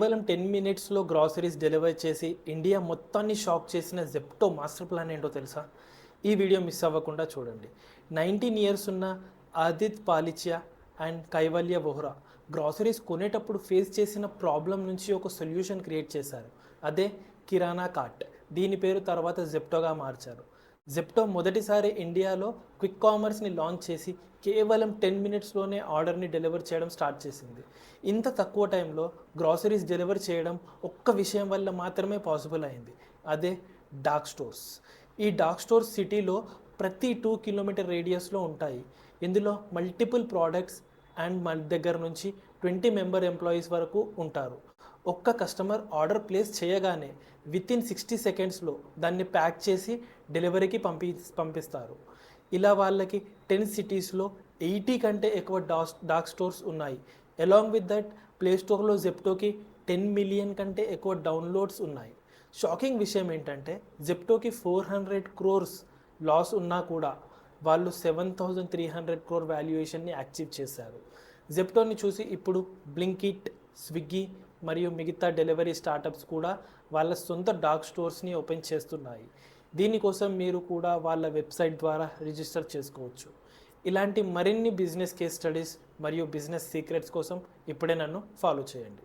కేవలం 10 మినిట్స్‌లో groceries delivery చేసి ఇండియా మొత్తాన్ని షాక్ చేసిన జెప్టో మాస్టర్ ప్లాన్ ఏంటో తెలుసా? ఈ వీడియో మిస్ అవ్వకుండా చూడండి. 19 ఇయర్స్ ఉన్న ఆదిత్ పాలిచియా అండ్ కైవల్య వోహ్రా గ్రాసరీస్ కొనేటప్పుడు ఫేస్ చేసిన ప్రాబ్లం నుంచి ఒక సొల్యూషన్ క్రియేట్ చేశారు. అదే కిరాణా కార్ట్. దీని పేరు తర్వాత జెప్టోగా మార్చారు. జెప్టో మొదటిసారి ఇండియాలో క్విక్ కామర్స్ని లాంచ్ చేసి కేవలం 10 మినిట్స్లోనే ఆర్డర్ని డెలివర్ చేయడం స్టార్ట్ చేసింది. ఇంత తక్కువ టైంలో గ్రాసరీస్ డెలివర్ చేయడం ఒక్క విషయం వల్ల మాత్రమే పాసిబుల్ అయింది. అదే డార్క్ స్టోర్స్. ఈ డార్క్ స్టోర్స్ సిటీలో ప్రతి 2 కిలోమీటర్ రేడియస్లో ఉంటాయి. ఇందులో మల్టిపుల్ ప్రోడక్ట్స్ అండ్ మన దగ్గర నుంచి 20 మెంబర్ ఎంప్లాయీస్ వరకు ఉంటారు. ఒక్క కస్టమర్ ఆర్డర్ ప్లేస్ చేయగానే వితిన్ 60 సెకండ్స్లో దాన్ని ప్యాక్ చేసి డెలివరీకి పంపిస్తారు. ఇలా వాళ్ళకి 10 సిటీస్లో 80 కంటే ఎక్కువ డార్క్ స్టోర్స్ ఉన్నాయి. అలాంగ్ విత్ దట్ ప్లే స్టోర్లో జెప్టోకి 10 మిలియన్ కంటే ఎక్కువ డౌన్లోడ్స్ ఉన్నాయి. షాకింగ్ విషయం ఏంటంటే జెప్టోకి 400 crores లాస్ ఉన్నా కూడా వాళ్ళు 7,300 crore వాల్యుయేషన్ని అచీవ్ చేశారు. జెప్టోని చూసి ఇప్పుడు బ్లింకిట్, స్విగ్గీ మరియు మిగతా డెలివరీ స్టార్టప్స్ కూడా వాళ్ళ సొంత డార్క్ స్టోర్స్ని ఓపెన్ చేస్తున్నాయి. దీనికోసం మీరు కూడా వాళ్ళ వెబ్సైట్ ద్వారా రిజిస్టర్ చేసుకోవచ్చు. ఇలాంటి మరిన్ని బిజినెస్ కేస్ స్టడీస్ మరియు బిజినెస్ సీక్రెట్స్ కోసం ఇప్పుడే నన్ను ఫాలో చేయండి.